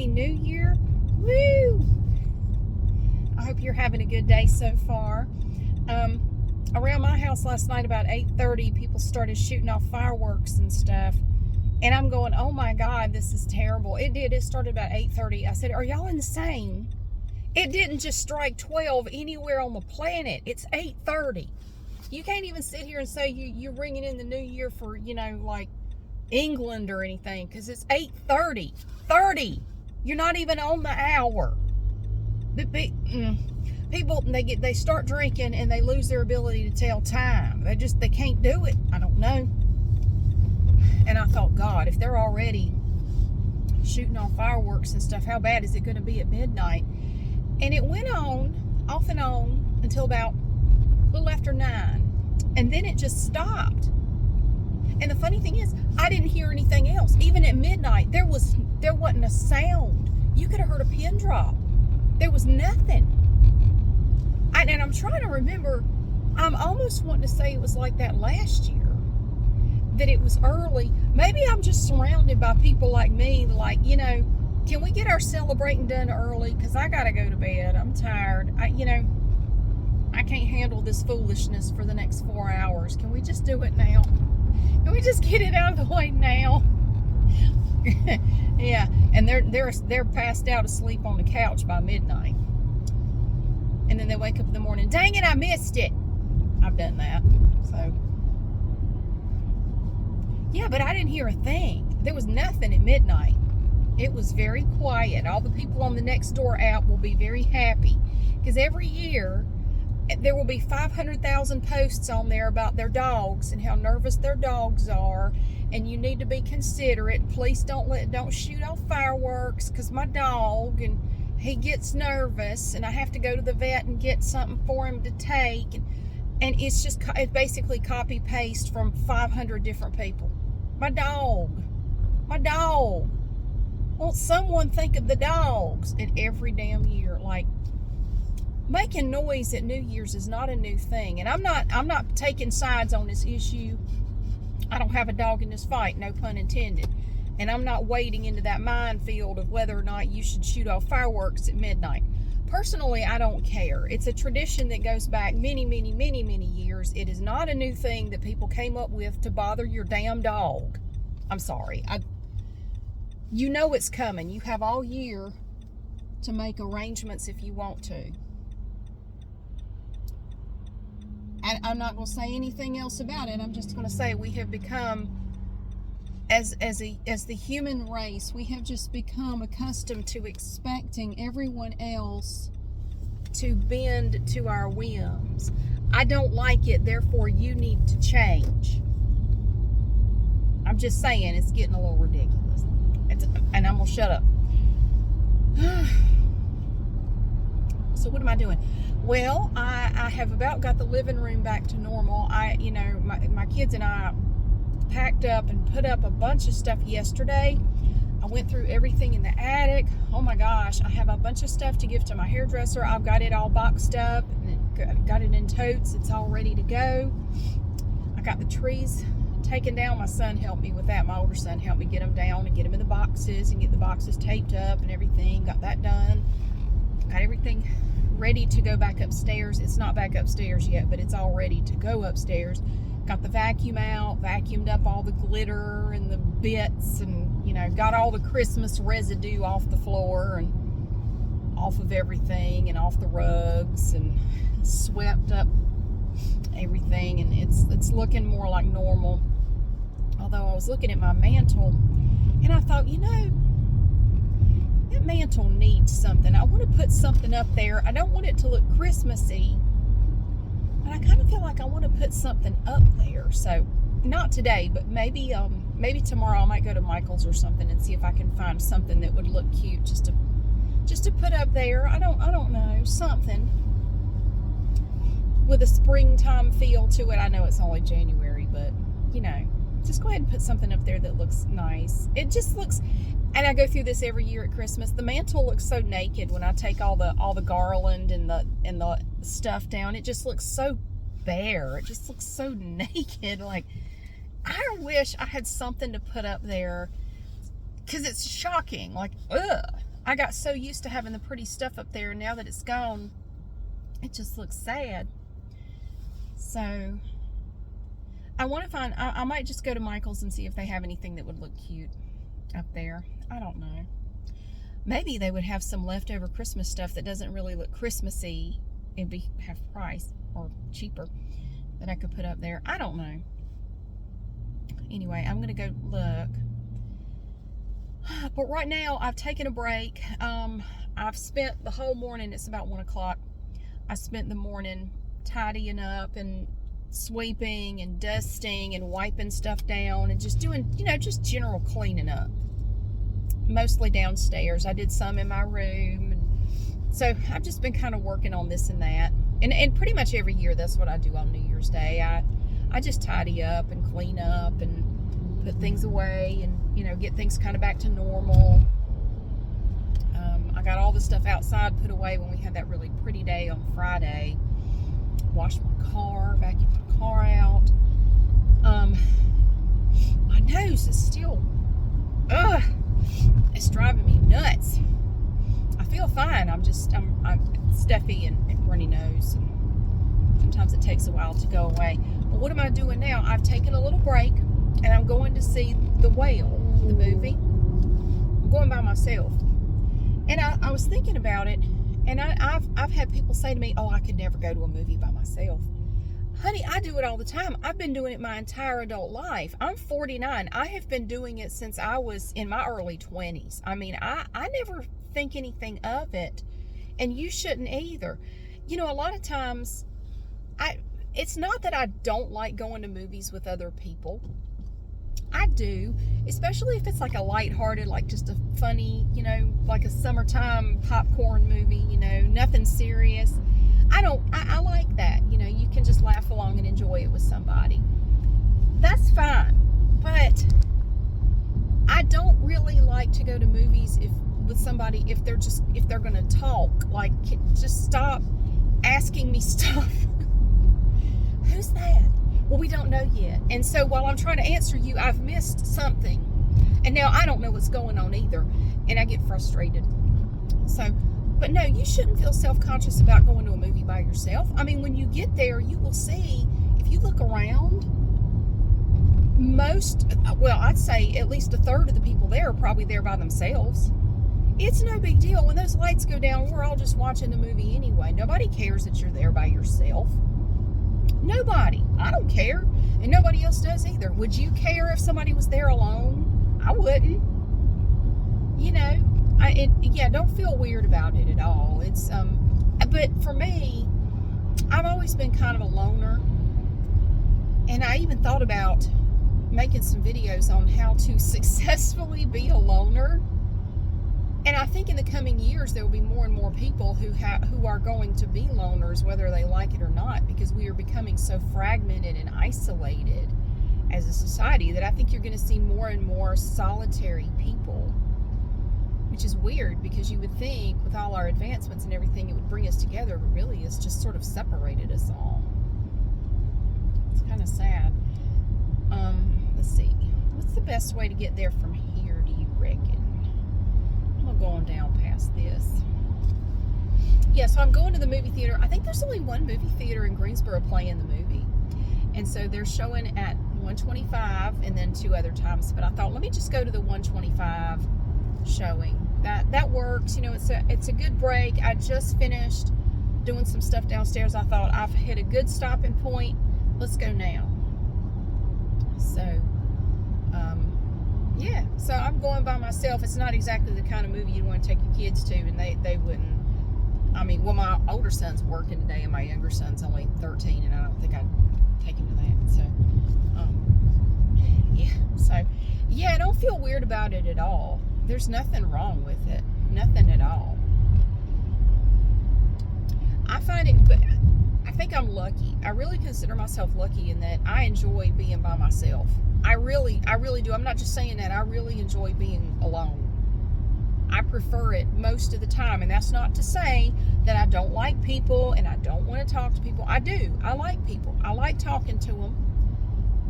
Happy New Year. Woo! I hope you're having a good day so far. Around my house last night about 8:30, people started shooting off fireworks and stuff. And I'm going, oh my God, this is terrible. It did. It started about 8:30. I said, are y'all insane? It didn't just strike 12 anywhere on the planet. It's 8:30. You can't even sit here and say you're bringing in the new year for, like England or anything, because it's 8:30. 30. You're not even on the hour. People, they start drinking and they lose their ability to tell time. They can't do it. I don't know. And I thought, God, if they're already shooting off fireworks and stuff, how bad is it going to be at midnight? And it went on, off and on, until about a little after 9. And then it just stopped. And the funny thing is, I didn't hear anything else. Even at midnight, there wasn't a sound. You could have heard a pin drop. There was nothing. And I'm trying to remember, I'm almost wanting to say it was like that last year, that it was early. Maybe I'm just surrounded by people like me, like, can we get our celebrating done early? Because I got to go to bed. I'm tired. I can't handle this foolishness for the next 4 hours. Can we just do it now? Can we just get it out of the way now? Yeah, and they're passed out asleep on the couch by midnight. And then they wake up in the morning, dang it, I missed it. I've done that. So, yeah, but I didn't hear a thing. There was nothing at midnight. It was very quiet. All the people on the next door app will be very happy, because every year there will be 500,000 posts on there about their dogs and how nervous their dogs are, and you need to be considerate. Please don't shoot off fireworks, because my dog, and he gets nervous, and I have to go to the vet and get something for him to take, and it's basically copy paste from 500 different people. My dog. Won't someone think of the dogs? And every damn year, like, making noise at New Year's is not a new thing. And I'm not taking sides on this issue. I don't have a dog in this fight, no pun intended. And I'm not wading into that minefield of whether or not you should shoot off fireworks at midnight. Personally, I don't care. It's a tradition that goes back many, many, many, many years. It is not a new thing that people came up with to bother your damn dog. I'm sorry. You know it's coming. You have all year to make arrangements if you want to. And I'm not going to say anything else about it. I'm just going to say we have become, as the human race, we have just become accustomed to expecting everyone else to bend to our whims. I don't like it, therefore you need to change. I'm just saying, it's getting a little ridiculous. And I'm going to shut up. So what am I doing? Well, I have about got the living room back to normal. My kids and I packed up and put up a bunch of stuff yesterday. I went through everything in the attic. Oh my gosh, I have a bunch of stuff to give to my hairdresser. I've got it all boxed up and got it in totes. It's all ready to go. I got the trees taken down. My son helped me with that. My older son helped me get them down and get them in the boxes and get the boxes taped up and everything. Got that done. Got everything ready to go back upstairs. It's not back upstairs yet, but it's all ready to go upstairs. Got the vacuum out, vacuumed up all the glitter and the bits, and got all the Christmas residue off the floor and off of everything and off the rugs, and swept up everything, and it's looking more like normal. Although I was looking at my mantle and I thought, that mantle needs something. I want to put something up there. I don't want it to look Christmassy, but I kind of feel like I want to put something up there. So not today, but maybe tomorrow I might go to Michael's or something and see if I can find something that would look cute just to put up there. I don't know, something with a springtime feel to it. I know it's only January, but just go ahead and put something up there that looks nice. It just looks, and I go through this every year at Christmas. The mantle looks so naked when I take all the garland and the stuff down. It just looks so bare. It just looks so naked. Like, I wish I had something to put up there, because it's shocking. Like, ugh. I got so used to having the pretty stuff up there, and now that it's gone, it just looks sad. So I want to find, I might just go to Michael's and see if they have anything that would look cute up there. I don't know. Maybe they would have some leftover Christmas stuff that doesn't really look Christmassy and be half price or cheaper that I could put up there. I don't know. Anyway, I'm going to go look. But right now, I've taken a break. I've spent the whole morning, it's about 1 o'clock. I spent the morning tidying up and sweeping and dusting and wiping stuff down and just doing, just general cleaning up. Mostly downstairs. I did some in my room. And so I've just been kind of working on this and that. And pretty much every year, that's what I do on New Year's Day. I just tidy up and clean up and put things away and, get things kind of back to normal. I got all the stuff outside put away when we had that really pretty day on Friday. Washed my car, vacuumed my car out. My nose is still, it's driving me nuts. I feel fine. I'm stuffy and runny nose, and sometimes it takes a while to go away. But what am I doing now? I've taken a little break, and I'm going to see The Whale, the movie. I'm going by myself. And I was thinking about it, and I've had people say to me, oh, I could never go to a movie by myself. Honey, I do it all the time. I've been doing it my entire adult life. I'm 49. I have been doing it since I was in my early 20s. I mean, I never think anything of it, and you shouldn't either. A lot of times, it's not that I don't like going to movies with other people. I do, especially if it's like a lighthearted, like just a funny, like a summertime popcorn movie, nothing serious. I like that, you can just laugh along and enjoy it with somebody. That's fine, but I don't really like to go to movies with somebody if they're gonna talk. Like, just stop asking me stuff. Who's that? Well, we don't know yet. And so while I'm trying to answer you, I've missed something. And now I don't know what's going on either. And I get frustrated. So, but no, you shouldn't feel self-conscious about going to a movie by yourself. I mean, when you get there, you will see, if you look around, I'd say at least a third of the people there are probably there by themselves. It's no big deal. When those lights go down, we're all just watching the movie anyway. Nobody cares that you're there by yourself. Nobody. I don't care. And nobody else does either. Would you care if somebody was there alone? I wouldn't. Don't feel weird about it at all. It's, but for me, I've always been kind of a loner. And I even thought about making some videos on how to successfully be a loner. And I think in the coming years, there will be more and more people who are going to be loners, whether they like it or not, because we are becoming so fragmented and isolated as a society that I think you're going to see more and more solitary people, which is weird because you would think with all our advancements and everything, it would bring us together, but really it's just sort of separated us all. It's kind of sad. Let's see. What's the best way to get there from here, do you reckon? Going down past this. Yeah, so I'm going to the movie theater. I think there's only one movie theater in Greensboro playing the movie. And so they're showing at 125 and then 2 other times. But I thought, let me just go to the 125 showing. That works. It's a good break. I just finished doing some stuff downstairs. I thought I've hit a good stopping point. Let's go now. So yeah, so I'm going by myself. It's not exactly the kind of movie you'd want to take your kids to, and they wouldn't. I mean, well, my older son's working today, and my younger son's only 13, and I don't think I'd take him to that. So, yeah, I don't feel weird about it at all. There's nothing wrong with it, nothing at all. I find it, but I think I'm lucky. I really consider myself lucky in that I enjoy being by myself. I really do. I'm not just saying that. I really enjoy being alone. I prefer it most of the time. And that's not to say that I don't like people and I don't want to talk to people. I do. I like people. I like talking to them.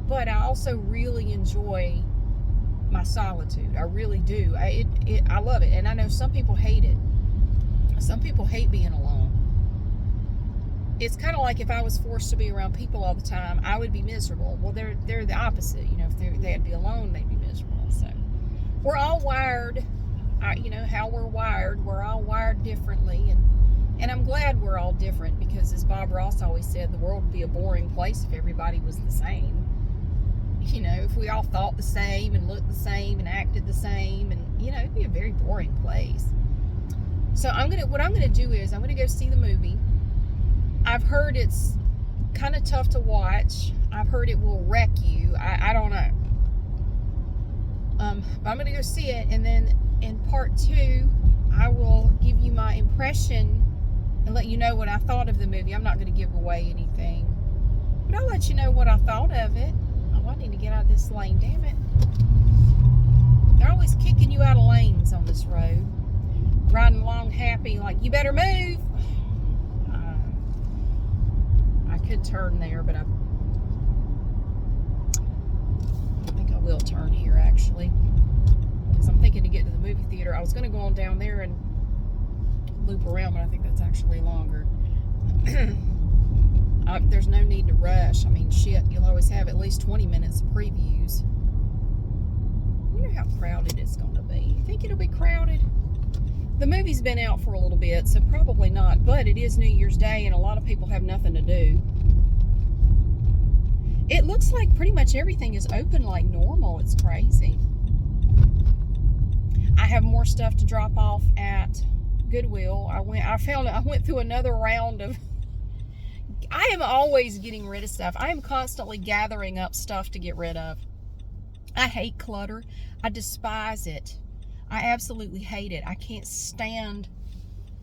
But I also really enjoy my solitude. I really do. I love it. And I know some people hate it. Some people hate being alone. It's kind of like if I was forced to be around people all the time, I would be miserable. Well, they're the opposite. If they had to be alone, they'd be miserable. So we're all wired. How we're wired. We're all wired differently, and I'm glad we're all different, because as Bob Ross always said, the world would be a boring place if everybody was the same. If we all thought the same and looked the same and acted the same, and it'd be a very boring place. So what I'm gonna do is I'm gonna go see the movie. I've heard it's kind of tough to watch. I've heard it will wreck you. I don't know. But I'm gonna go see it, and then in part 2, I will give you my impression and let you know what I thought of the movie. I'm not going to give away anything, but I'll let you know what I thought of it. Oh, I need to get out of this lane, damn it. They're always kicking you out of lanes on this road. Riding along happy, like, you better move. I could turn there, but I think I will turn here, actually. Because I'm thinking to get to the movie theater. I was going to go on down there and loop around, but I think that's actually longer. There's no need to rush. I mean, shit, you'll always have at least 20 minutes of previews. I wonder how crowded it's going to be. You think it'll be crowded? The movie's been out for a little bit, so probably not, but it is New Year's Day, and a lot of people have nothing to do. It looks like pretty much everything is open like normal. It's crazy. I have more stuff to drop off at Goodwill. I went through another round of, I am always getting rid of stuff. I am constantly gathering up stuff to get rid of. I hate clutter. I despise it. I absolutely hate it. I can't stand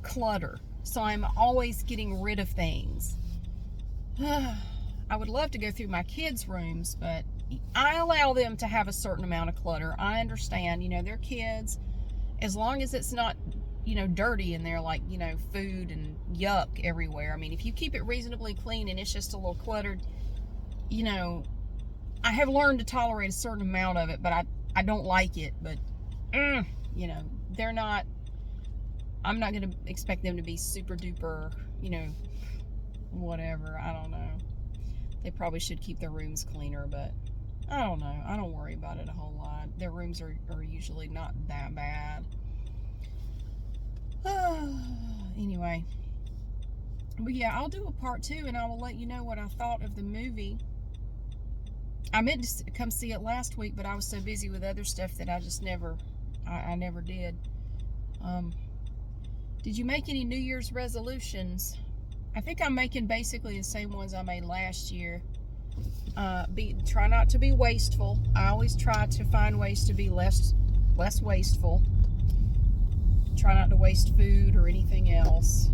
clutter. So I'm always getting rid of things. I would love to go through my kids' rooms, but I allow them to have a certain amount of clutter. I understand, they're kids. As long as it's not, dirty in there, like, food and yuck everywhere. I mean, if you keep it reasonably clean and it's just a little cluttered, I have learned to tolerate a certain amount of it, but I don't like it. But, they're not, I'm not going to expect them to be super duper, whatever. I don't know. They probably should keep their rooms cleaner, but I don't know. I don't worry about it a whole lot. Their rooms are usually not that bad. Anyway. But yeah, I'll do a part 2, and I will let you know what I thought of the movie. I meant to come see it last week, but I was so busy with other stuff that I just never did. Did you make any New Year's resolutions? I think I'm making basically the same ones I made last year. Try not to be wasteful. I always try to find ways to be less wasteful. Try not to waste food or anything else.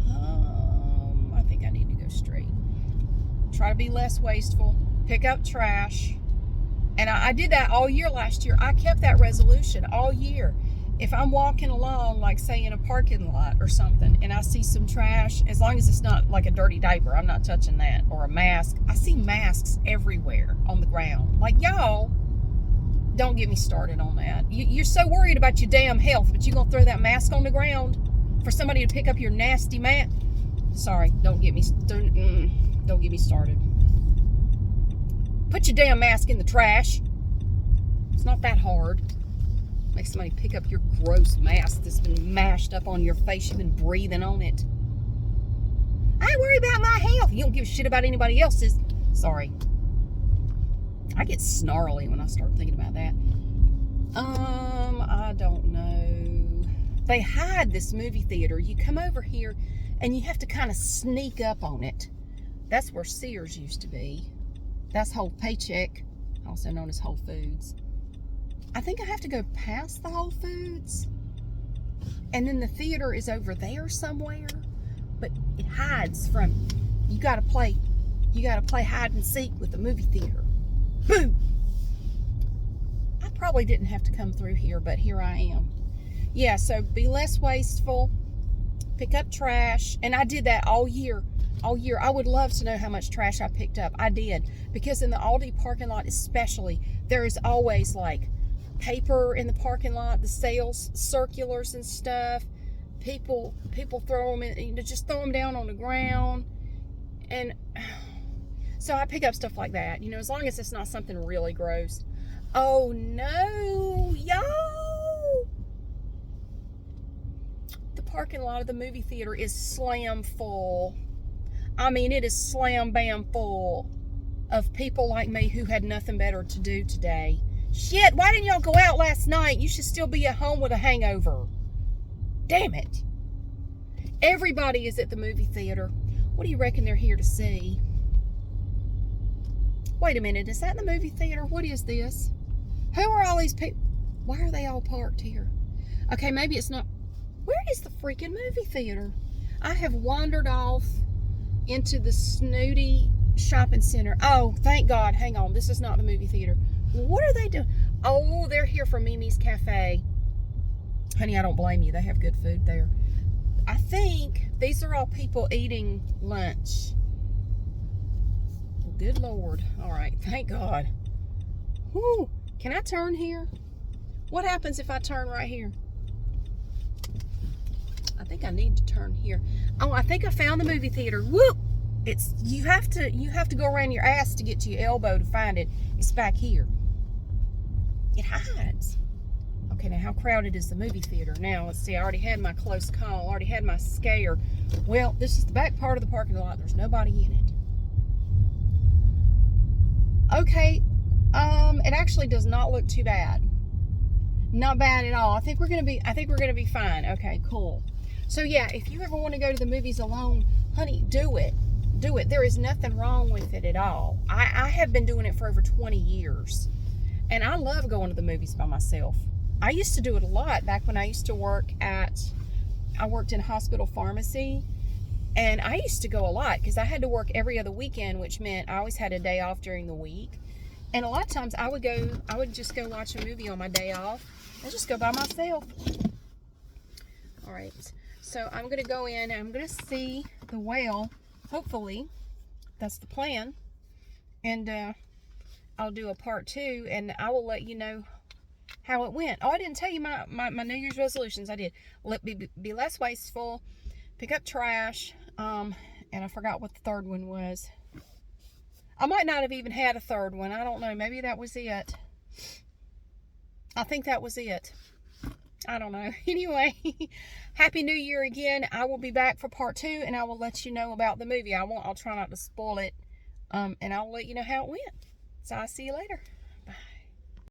I think I need to go straight. Try to be less wasteful. Pick up trash. And I did that all year last year. I kept that resolution all year. If I'm walking along, like say in a parking lot or something, and I see some trash, as long as it's not like a dirty diaper, I'm not touching that, or a mask. I see masks everywhere on the ground. Like, y'all, don't get me started on that. You're so worried about your damn health, but you're going to throw that mask on the ground for somebody to pick up your nasty mat? Sorry, don't get me started. Put your damn mask in the trash. It's not that hard. Make somebody pick up your gross mask that's been mashed up on your face. You've been breathing on it. I worry about my health. You don't give a shit about anybody else's. Sorry. I get snarly when I start thinking about that. I don't know. They hide this movie theater. You come over here and you have to kind of sneak up on it. That's where Sears used to be. That's Whole Paycheck, also known as Whole Foods. I think I have to go past the Whole Foods. And then the theater is over there somewhere. But it hides from, you gotta play hide and seek with the movie theater. Boo! I probably didn't have to come through here, but here I am. Yeah, so be less wasteful. Pick up trash. And I did that all year. all year. I would love to know how much trash I picked up. I did, because in the Aldi parking lot especially, there is always like paper in the parking lot, the sales circulars and stuff. People throw them in, you know, just throw them down on the ground. And so I pick up stuff like that, you know, as long as it's not something really gross. Oh no, y'all! The parking lot of the movie theater is slam full. I mean, it is slam bam full of people like me who had nothing better to do today. Shit, why didn't y'all go out last night? You should still be at home with a hangover. Damn it. Everybody is at the movie theater. What do you reckon they're here to see? Wait a minute, is that the movie theater? What is this? Who are all these people? Why are they all parked here? Okay, maybe it's not. Where is the freaking movie theater? I have wandered off into the snooty shopping center. Oh, thank God. Hang on. This is not the movie theater. What are they doing? Oh, they're here for Mimi's Cafe. Honey, I don't blame you. They have good food there. I think these are all people eating lunch. Good Lord. All right. Thank God. Whew. Can I turn here? What happens if I turn right here? I think I need to turn here. Oh, I think I found the movie theater. Whoop! It's you have to go around your ass to get to your elbow to find it. It's back here. It hides. Okay, now how crowded is the movie theater? Now, let's see. I already had my close call. I already had my scare. Well, this is the back part of the parking lot. There's nobody in it. Okay, it actually does not look too bad. Not bad at all. I think we're gonna be fine. Okay, cool. So yeah, if you ever want to go to the movies alone, honey, do it. Do it. There is nothing wrong with it at all. I have been doing it for over 20 years. And I love going to the movies by myself. I used to do it a lot back when I used to work I worked in hospital pharmacy. And I used to go a lot because I had to work every other weekend, which meant I always had a day off during the week. And a lot of times I would just go watch a movie on my day off and just go by myself. All right. So I'm going to go in and I'm going to see the whale. Hopefully. That's the plan. And I'll do a part 2 and I will let you know how it went. Oh, I didn't tell you my New Year's resolutions. I did. Be less wasteful. Pick up trash. And I forgot what the third one was. I might not have even had a third one. I don't know. Maybe that was it. I think that was it. I don't know. Anyway, Happy New Year again. I will be back for part 2 and I will let you know about the movie. I'll try not to spoil it. And I'll let you know how it went. So I'll see you later.